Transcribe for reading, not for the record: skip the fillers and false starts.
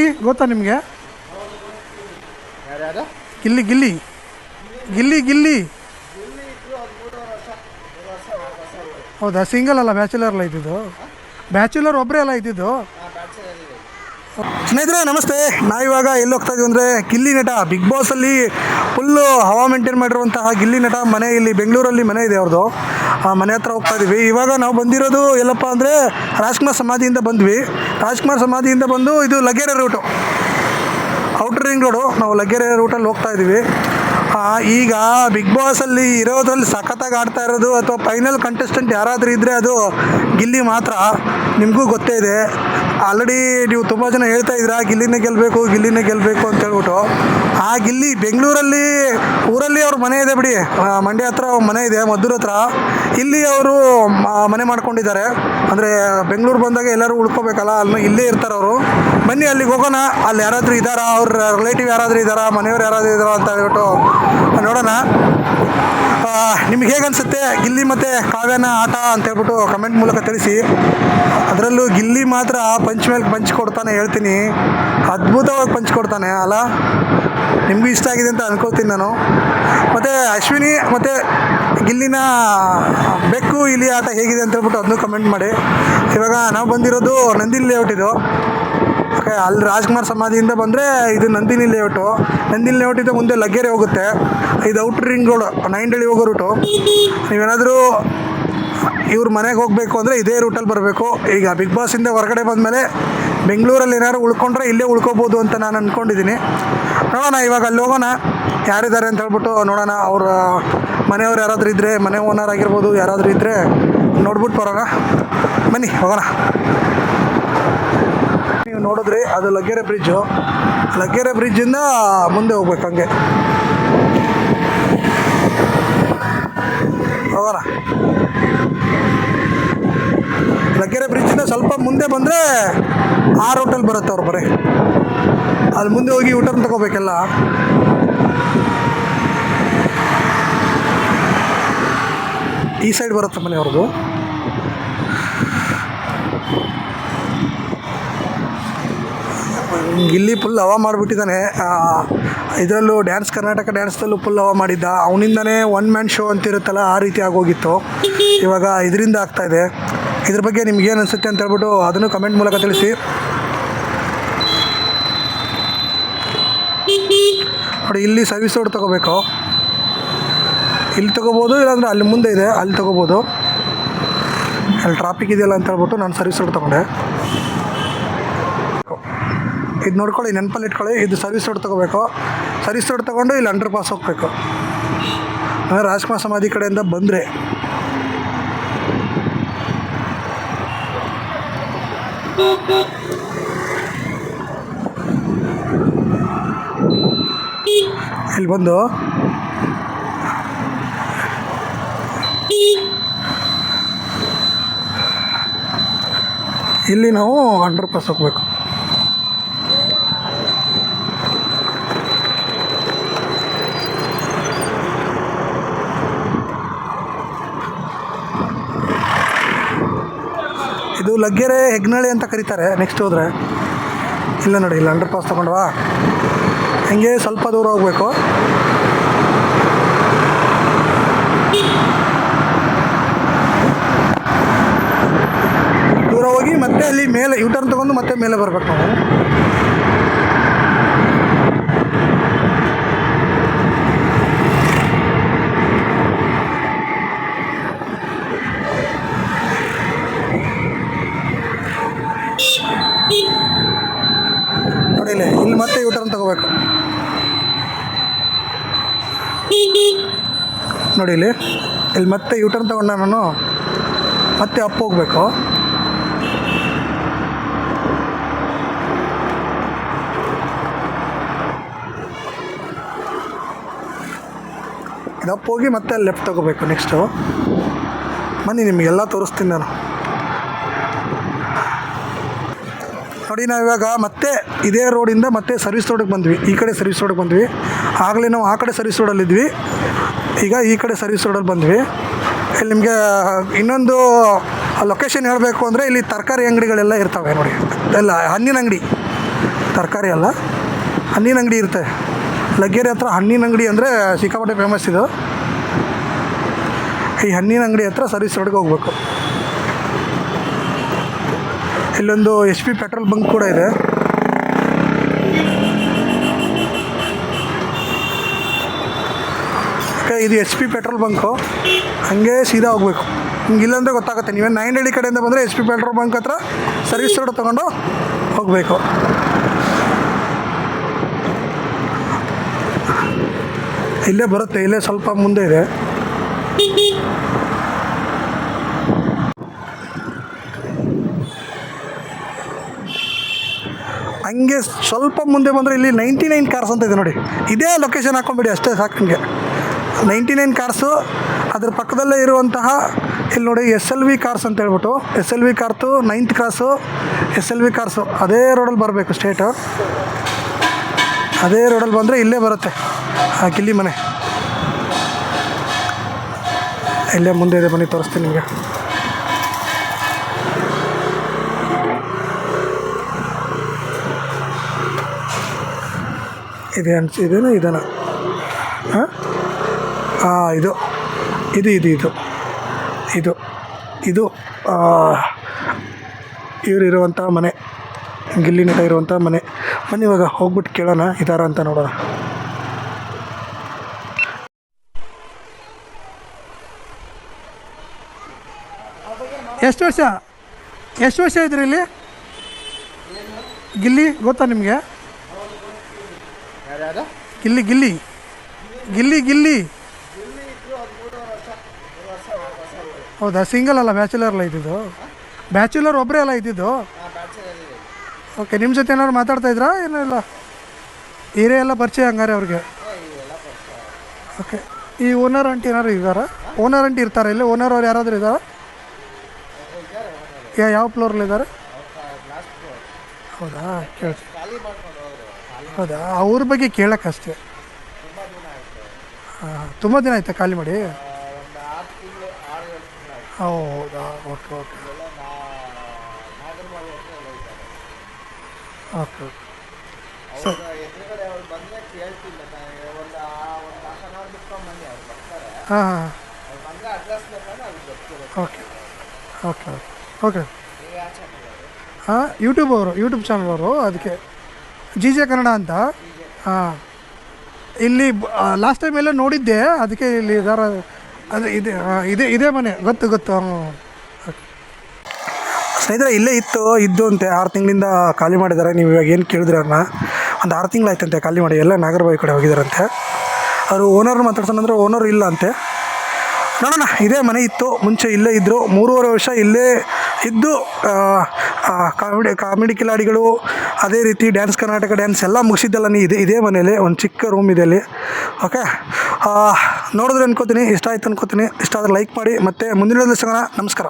ಗಿಲ್ಲಿ ಗೊತ್ತಾ ನಿಮಗೆ? ಗಿಲ್ಲಿ ಗಿಲ್ಲಿ ಗಿಲ್ಲಿ ಗಿಲ್ಲಿ ಹೌದಾ? ಸಿಂಗಲ್ ಅಲ್ಲ, ಬ್ಯಾಚುಲರ್ ಅಲ್ಲ ಇದ್ದಿದ್ದು? ಬ್ಯಾಚುಲರ್ ಒಬ್ಬರೇ ಅಲ್ಲ ಇದ್ದಿದ್ದು? ಸ್ನೇಹಿತರೆ ನಮಸ್ತೆ. ನಾವಿವಾಗ ಎಲ್ಲಿ ಹೋಗ್ತಾ ಇದೀವಿ ಅಂದರೆ ಗಿಲ್ಲಿ ನಟ ಬಿಗ್ ಬಾಸಲ್ಲಿ ಫುಲ್ಲು ಹವಾ ಮೇಂಟೈನ್ ಮಾಡಿರುವಂತಹ ಗಿಲ್ಲಿ ನಟ ಮನೆ ಇಲ್ಲಿ ಬೆಂಗಳೂರಲ್ಲಿ ಮನೆ ಇದೆ ಅವ್ರದ್ದು. ಆ ಮನೆ ಹತ್ರ ಹೋಗ್ತಾ ಇದ್ದೀವಿ. ಇವಾಗ ನಾವು ಬಂದಿರೋದು ಎಲ್ಲಪ್ಪ ಅಂದರೆ ರಾಜ್ಕುಮಾರ್ ಸಮಾಧಿಯಿಂದ ಬಂದ್ವಿ. ರಾಜ್ಕುಮಾರ್ ಸಮಾಧಿಯಿಂದ ಬಂದು ಇದು Laggere route, outer ring road. ನಾವು ಲಗ್ಗೆರೆ ರೂಟಲ್ಲಿ ಹೋಗ್ತಾ ಇದ್ದೀವಿ. ಈಗ ಬಿಗ್ ಬಾಸಲ್ಲಿ ಇರೋದ್ರಲ್ಲಿ ಸಖತ್ತಾಗಿ ಆಡ್ತಾ ಇರೋದು ಅಥವಾ ಫೈನಲ್ ಕಂಟೆಸ್ಟೆಂಟ್ ಯಾರಾದರೂ ಇದ್ದರೆ ಅದು ಗಿಲ್ಲಿ ಮಾತ್ರ. ನಿಮಗೂ ಗೊತ್ತೇ ಇದೆ. ಆಲ್ರೆಡಿ ನೀವು ತುಂಬ ಜನ ಹೇಳ್ತಾ ಇದ್ದೀರಾ ಗಿಲ್ಲಿನೇ ಗೆಲ್ಲಬೇಕು ಅಂತ ಹೇಳ್ಬಿಟ್ಟು. ಆ ಗಿಲ್ಲಿ ಬೆಂಗಳೂರಲ್ಲಿ ಊರಲ್ಲಿ ಅವ್ರ ಮನೆ ಇದೆ ಬಿಡಿ, ಮಂಡ್ಯ ಹತ್ರ ಮನೆ ಇದೆ, ಮದ್ದೂರು ಹತ್ರ. ಇಲ್ಲಿ ಅವರು ಮನೆ ಮಾಡ್ಕೊಂಡಿದ್ದಾರೆ. ಅಂದರೆ ಬೆಂಗಳೂರು ಬಂದಾಗ ಎಲ್ಲರೂ ಉಳ್ಕೋಬೇಕಲ್ಲ, ಅಲ್ಲಿ ಇಲ್ಲೇ ಇರ್ತಾರೆ ಅವರು. ಬನ್ನಿ ಅಲ್ಲಿಗೆ ಹೋಗೋಣ. ಅಲ್ಲಿ ಯಾರಾದರೂ ಇದ್ದಾರಾ, ಅವ್ರ ರಿಲೇಟಿವ್ ಯಾರಾದರೂ ಇದ್ದಾರಾ, ಮನೆಯವ್ರು ಯಾರಾದರೂ ಇದ್ದಾರಾ ಅಂತ ಹೇಳ್ಬಿಟ್ಟು ನೋಡೋಣ. ನಿಮ್ಗೆ ಹೇಗೆ ಅನಿಸುತ್ತೆ ಗಿಲ್ಲಿ ಮತ್ತು ಕಾವ್ಯನ ಆಟ ಅಂತ ಹೇಳ್ಬಿಟ್ಟು ಕಮೆಂಟ್ ಮೂಲಕ ತಿಳಿಸಿ. ಅದರಲ್ಲೂ ಗಿಲ್ಲಿ ಮಾತ್ರ ಪಂಚ್ ಮೇಲೆ ಪಂಚ್ ಕೊಡ್ತಾನೆ, ಹೇಳ್ತೀನಿ, ಅದ್ಭುತವಾಗಿ ಪಂಚ್ ಕೊಡ್ತಾನೆ ಅಲ್ಲ. ನಿಮಗೂ ಇಷ್ಟ ಆಗಿದೆ ಅಂತ ಅನ್ಕೋತೀನಿ ನಾನು. ಮತ್ತು ಅಶ್ವಿನಿ ಮತ್ತು ಗಿಲ್ಲಿನ ಬೆಕ್ಕು ಇಲಿ ಆಟ ಹೇಗಿದೆ ಅಂತ ಹೇಳ್ಬಿಟ್ಟು ಅದನ್ನು ಕಮೆಂಟ್ ಮಾಡಿ. ಇವಾಗ ನಾವು ಬಂದಿರೋದು ನಂದಿನಿ ಲೇಔಟ್ ಇದು. ಓಕೆ, ಅಲ್ಲಿ ರಾಜ್ಕುಮಾರ್ ಸಮಾಧಿಯಿಂದ ಬಂದರೆ ಇದು ನಂದಿನಿ ಲೇಔಟು. ನಂದಿನಿ ಲೇಔಟಿಂದ ಮುಂದೆ ಲಗ್ಗೆರೆ ಹೋಗುತ್ತೆ. ಇದು ಔಟರ್ ರಿಂಗ್ ರೋಡು, ನೈಂಡಳ್ಳಿ ಹೋಗೋ ರೂಟು. ನೀವೇನಾದರೂ ಇವ್ರ ಮನೆಗೆ ಹೋಗಬೇಕು ಅಂದರೆ ಇದೇ ರೂಟಲ್ಲಿ ಬರಬೇಕು. ಈಗ ಬಿಗ್ ಬಾಸಿಂದ ಹೊರಗಡೆ ಬಂದಮೇಲೆ ಬೆಂಗಳೂರಲ್ಲಿ ಏನಾದ್ರು ಉಳ್ಕೊಂಡ್ರೆ ಇಲ್ಲೇ ಉಳ್ಕೋಬೋದು ಅಂತ ನಾನು ಅಂದ್ಕೊಂಡಿದ್ದೀನಿ. ನೋಡೋಣ, ಇವಾಗ ಅಲ್ಲಿ ಹೋಗೋಣ, ಯಾರಿದ್ದಾರೆ ಅಂತ ಹೇಳ್ಬಿಟ್ಟು ನೋಡೋಣ. ಅವ್ರ ಮನೆಯವ್ರು ಯಾರಾದರೂ ಇದ್ದರೆ, ಮನೆ ಓನರ್ ಆಗಿರ್ಬೋದು, ಯಾರಾದರೂ ಇದ್ದರೆ ನೋಡ್ಬಿಟ್ಟು ಬರೋಣ. ಬನ್ನಿ ಹೋಗೋಣ. ನೀವು ನೋಡಿದ್ರಿ ಅದು ಲಗ್ಗೆರೆ ಬ್ರಿಡ್ಜು. ಲಗ್ಗೆರೆ ಬ್ರಿಡ್ಜಿಂದ ಮುಂದೆ ಹೋಗ್ಬೇಕು, ಹಂಗೆ ಹೋಗೋಣ. ಲಗ್ಗೆರೆ ಬ್ರಿಡ್ಜಿಂದ ಸ್ವಲ್ಪ ಮುಂದೆ ಬಂದರೆ ಆ ರೂಟಲ್ಲಿ ಬರುತ್ತೆ ಅವ್ರು ಬರೀ. ಅಲ್ಲಿ ಮುಂದೆ ಹೋಗಿ ಯೂಟರ್ನ್ ತಗೋಬೇಕೆಲ್ಲ. ಈ ಸೈಡ್ ಬರುತ್ತೆ ಮನೆ ಅವ್ರದ್ದು. ಗಿಲ್ಲಿ ಫುಲ್ ಹವಾ ಮಾಡಿಬಿಟ್ಟಿದ್ದಾನೆ. ಇದರಲ್ಲೂ ಡ್ಯಾನ್ಸ್ ಕರ್ನಾಟಕ ಡ್ಯಾನ್ಸ್ದಲ್ಲೂ ಫುಲ್ ಹವಾ ಮಾಡಿದ್ದ. ಅವನಿಂದನೇ ಒನ್ ಮ್ಯಾನ್ ಶೋ ಅಂತಿರುತ್ತಲ್ಲ, ಆ ರೀತಿ ಆಗೋಗಿತ್ತು. ಇವಾಗ ಇದರಿಂದ ಆಗ್ತಾಯಿದೆ. ಇದ್ರ ಬಗ್ಗೆ ನಿಮ್ಗೇನು ಅನಿಸುತ್ತೆ ಅಂತ ಹೇಳ್ಬಿಟ್ಟು ಅದನ್ನು ಕಮೆಂಟ್ ಮೂಲಕ ತಿಳಿಸಿ. ನೋಡಿ, ಇಲ್ಲಿ ಸರ್ವಿಸ್ ರೋಡ್ ತೊಗೋಬೇಕು. ಇಲ್ಲಿ ತೊಗೋಬೋದು, ಇಲ್ಲಾಂದರೆ ಅಲ್ಲಿ ಮುಂದೆ ಇದೆ, ಅಲ್ಲಿ ತೊಗೋಬೋದು. ಅಲ್ಲಿ ಟ್ರಾಫಿಕ್ ಇದೆಯಲ್ಲ ಅಂತ ಹೇಳ್ಬಿಟ್ಟು ನಾನು ಸರ್ವಿಸ್ ರೋಡ್ ತೊಗೊಂಡೆ. ಇದು ನೋಡ್ಕೊಳ್ಳಿ, ನೆನಪಲ್ಲಿ ಇಟ್ಕೊಳ್ಳಿ. ಇದು ಸರ್ವಿಸ್ ರೋಡ್ ತೊಗೋಬೇಕು. ಸರ್ವಿಸ್ ರೋಡ್ ತೊಗೊಂಡು ಇಲ್ಲಿ ಅಂಡರ್ ಪಾಸ್ ಹೋಗಬೇಕು. ರಾಜ್ಕುಮಾರ್ ಸಮಾಧಿ ಕಡೆಯಿಂದ ಬಂದರೆ ಇಲ್ಲಿ ಬಂದು ಇಲ್ಲಿ ನಾವು ಅಂಡರ್ ಪಾಸ್ ಹೋಗಬೇಕು. ಇದು ಲಗ್ಗೆರೆ ಹೆಗ್ನಳ್ಳಿ ಅಂತ ಕರೀತಾರೆ. ನೆಕ್ಸ್ಟ್ ಹೋದರೆ ಇಲ್ಲ ನೋಡಿ, ಇಲ್ಲ ಅಂಡರ್ ಪಾಸ್ ತೊಗೊಂಡ್ವಾ, ಹಂಗೆ ಸ್ವಲ್ಪ ದೂರ ಹೋಗಬೇಕು. ದೂರ ಹೋಗಿ ಮತ್ತೆ ಅಲ್ಲಿ ಮೇಲೆ ಯೂಟರ್ನ್ ತೊಗೊಂಡು ಮತ್ತೆ ಮೇಲೆ ಬರಬೇಕು ನಾವು. ನೋಡಿಲ್ಲ, ಇಲ್ಲಿ ಮತ್ತೆ ಯೂಟರ್ನ್ ತಗೋಬೇಕು. ನೋಡಿ ಇಲ್ಲಿ ಮತ್ತೆ ಯೂಟರ್ನ್ ತಗೊಂಡ ನಾನು ಮತ್ತೆ ಅಪ್ ಹೋಗಬೇಕು. ಇದು ಅಪ್ ಹೋಗಿ ಮತ್ತೆ ಅಲ್ಲಿ ಲೆಫ್ಟ್ ತಗೋಬೇಕು. ನೆಕ್ಸ್ಟು ಬನ್ನಿ, ನಿಮಗೆಲ್ಲ ತೋರಿಸ್ತೀನಿ ನಾನು. ನೋಡಿ, ನಾವಿವಾಗ ಮತ್ತೆ ಇದೇ ರೋಡಿಂದ ಮತ್ತೆ ಸರ್ವಿಸ್ ರೋಡಿಗೆ ಬಂದ್ವಿ. ಈ ಕಡೆ ಸರ್ವಿಸ್ ರೋಡಿಗೆ ಬಂದ್ವಿ. ಆಗಲೇ ನಾವು ಆ ಕಡೆ ಸರ್ವಿಸ್ ರೋಡಲ್ಲಿದ್ವಿ, ಈಗ ಈ ಕಡೆ ಸರ್ವಿಸ್ ರೋಡಲ್ಲಿ ಬಂದ್ವಿ. ಇಲ್ಲಿ ನಿಮಗೆ ಇನ್ನೊಂದು ಲೊಕೇಶನ್ ಹೇಳಬೇಕು ಅಂದರೆ ಇಲ್ಲಿ ತರಕಾರಿ ಅಂಗಡಿಗಳೆಲ್ಲ ಇರ್ತವೆ ನೋಡಿ, ಎಲ್ಲ ಹಣ್ಣಿನ ಅಂಗಡಿ. ತರಕಾರಿ ಅಲ್ಲ, ಹಣ್ಣಿನ ಅಂಗಡಿ ಇರುತ್ತೆ. ಲಗ್ಗೆರೆ ಹತ್ರ ಹಣ್ಣಿನ ಅಂಗಡಿ ಅಂದರೆ ಸಿಕ್ಕಾಪಟ್ಟೆ ಫೇಮಸ್ ಇದು. ಈ ಹಣ್ಣಿನ ಅಂಗಡಿ ಹತ್ರ ಸರ್ವಿಸ್ ರೋಡ್ಗೆ ಹೋಗ್ಬೇಕು. ಇಲ್ಲೊಂದು HP ಪೆಟ್ರೋಲ್ ಬಂಕ್ ಕೂಡ ಇದೆ. ಇದು HP ಪೆಟ್ರೋಲ್ ಬಂಕು. ಹಾಗೆ ಸೀದಾ ಹೋಗ್ಬೇಕು. ನಿಮ್ಗೆ ಇಲ್ಲಾಂದರೆ ಗೊತ್ತಾಗುತ್ತೆ. ನೀವೇ ನಾಯಂಡಹಳ್ಳಿ ಕಡೆಯಿಂದ ಬಂದರೆ HP ಪೆಟ್ರೋಲ್ ಬಂಕ್ ಹತ್ರ ಸರ್ವಿಸ್ ರೋಡ್ ತೊಗೊಂಡು ಹೋಗಬೇಕು. ಇಲ್ಲೇ ಬರುತ್ತೆ, ಇಲ್ಲೇ ಸ್ವಲ್ಪ ಮುಂದೆ ಇದೆ. ಹಂಗೆ ಸ್ವಲ್ಪ ಮುಂದೆ ಬಂದರೆ ಇಲ್ಲಿ 99 ಕಾರ್ಸ್ ಅಂತ ಇದೆ ನೋಡಿ. ಇದೇ ಲೊಕೇಶನ್ ಹಾಕ್ಕೊಂಬಿಡಿ ಅಷ್ಟೇ ಸಾಕು. ನಿಮಗೆ 99 ಕಾರ್ಸು. ಅದ್ರ ಪಕ್ಕದಲ್ಲೇ ಇರುವಂತಹ ಇಲ್ಲಿ ನೋಡಿ SLV ಕಾರ್ಸ್ ಅಂತ ಹೇಳ್ಬಿಟ್ಟು, SLV ಕಾರ್ತು 9th cross, SLV cars ಅದೇ ರೋಡಲ್ಲಿ ಬರಬೇಕು ಸ್ಟ್ರೇಟು. ಅದೇ ರೋಡಲ್ಲಿ ಬಂದರೆ ಇಲ್ಲೇ ಬರುತ್ತೆ ಆ ಗಿಲ್ಲಿ ಮನೆ. ಇಲ್ಲೇ ಮುಂದೆ ಇದೆ, ಬನ್ನಿ ತೋರಿಸ್ತೀನಿ ನಿಮಗೆ. ಇದೆ ಇದೇನಾ ಇದೇನಾ? ಹಾಂ ಇದು ಇದು ಇದು ಇದು ಇದು ಇದು ಇವರಿರುವಂಥ ಮನೆ, ಗಿಲ್ಲಿ ನಟ ಇರುವಂಥ ಮನೆ. ಬನ್ನಿ ಇವಾಗ ಹೋಗ್ಬಿಟ್ಟು ಕೇಳೋಣ ಇದಾರ ಅಂತ ನೋಡೋಣ. ಎಷ್ಟು ವರ್ಷ ಇದ್ರಿ ಇಲ್ಲಿ? ಗಿಲ್ಲಿ ಗೊತ್ತಾ ನಿಮಗೆ? ಗಿಲ್ಲಿ ಗಿಲ್ಲಿ ಗಿಲ್ಲಿ ಗಿಲ್ಲಿ ಹೌದಾ? ಸಿಂಗಲ್ ಅಲ್ಲ, ಬ್ಯಾಚುಲರ್ ಅಲ್ಲ ಇದ್ದಿದ್ದು? ಬ್ಯಾಚುಲರ್ ಒಬ್ಬರೇ ಅಲ್ಲ ಇದ್ದಿದ್ದು? ಓಕೆ. ನಿಮ್ಮ ಜೊತೆ ಏನಾದ್ರು ಮಾತಾಡ್ತಾ ಇದ್ರಾ? ಏನೂ ಇಲ್ಲ, ಹಿರೇ ಎಲ್ಲ ಪರಿಚಯ ಹಂಗಾರೆ ಅವ್ರಿಗೆ? ಓಕೆ. ಈ ಓನರ್ ಆಂಟಿ ಏನಾದ್ರು ಇದ್ದಾರಾ? ಓನರ್ ಆಂಟಿ ಇರ್ತಾರೆ ಇಲ್ಲಿ? ಓನರ್ ಅವ್ರು ಯಾರಾದರೂ ಇದ್ದಾರಾ? ಯಾವ ಫ್ಲೋರಲ್ಲಿ ಇದ್ದಾರೆ? ಹೌದಾ? ಕೇಳ್ತೀನಿ. ಹೌದಾ? ಅವ್ರ ಬಗ್ಗೆ ಕೇಳೋಕ್ಕಷ್ಟೇ. ಹಾಂ, ತುಂಬ ದಿನ ಆಯ್ತಾ ಖಾಲಿ ಮಾಡಿ? ಹೌದಾ? Okay okay okay sir. ಹಾಂ ಹಾಂ ಓಕೆ ಓಕೆ ಓಕೆ. ಹಾಂ, ಯೂಟ್ಯೂಬ್ ಚಾನಲ್ ಅವರು, ಅದಕ್ಕೆ GJ ಕನ್ನಡ ಅಂತ. ಹಾಂ, ಇಲ್ಲಿ ಲಾಸ್ಟ್ ಟೈಮ್ ಎಲ್ಲ ನೋಡಿದ್ದೆ, ಅದಕ್ಕೆ ಇಲ್ಲಿ ಇದಾರ. ಅದು ಇದೇ ಮನೆ, ಗೊತ್ತು. ಸ್ನೇಹಿತರೆ, ಇಲ್ಲೇ ಇದ್ದು ಅಂತೆ 6 ತಿಂಗಳಿಂದ ಖಾಲಿ ಮಾಡಿದ್ದಾರೆ. ನೀವು ಇವಾಗ ಏನು ಕೇಳಿದ್ರೆ ಅವ್ರನ್ನ, ಒಂದು 6 ತಿಂಗಳಾಯ್ತಂತೆ ಖಾಲಿ ಮಾಡಿ. ಎಲ್ಲ ನಾಗರಬಾವಿ ಕಡೆ ಹೋಗಿದ್ದಾರಂತೆ. ಅವರು ಓನರ್ ಮಾತಾಡ್ಸೋಣಂದ್ರೆ ಓನರ್ ಇಲ್ಲ ಅಂತೆ. ನೋಡೋಣ. ಇದೇ ಮನೆ ಇತ್ತು ಮುಂಚೆ, ಇಲ್ಲೇ ಇದ್ದರು. 3.5 ವರ್ಷ ಇಲ್ಲೇ ಇದ್ದು ಕಾಮಿಡಿ ಕಿಲಾಡಿಗಳು, ಅದೇ ರೀತಿ ಡ್ಯಾನ್ಸ್ ಕರ್ನಾಟಕ ಡ್ಯಾನ್ಸ್ ಎಲ್ಲ ಮುಗಿಸಿದ್ದಲ್ಲ ಇದೇ ಮನೇಲಿ. ಒಂದು ಚಿಕ್ಕ ರೂಮ್ ಇದೆ ಅಲ್ಲಿ. ಓಕೆ, ನೋಡಿದ್ರೆ ಅನ್ಕೋತೀನಿ ಇಷ್ಟ ಆಯ್ತು ಅನ್ಕೋತೀನಿ. ಇಷ್ಟ ಆದರೆ ಲೈಕ್ ಮಾಡಿ. ಮತ್ತು ಮುಂದಿನ ಸಿಗೋಣ. ನಮಸ್ಕಾರ.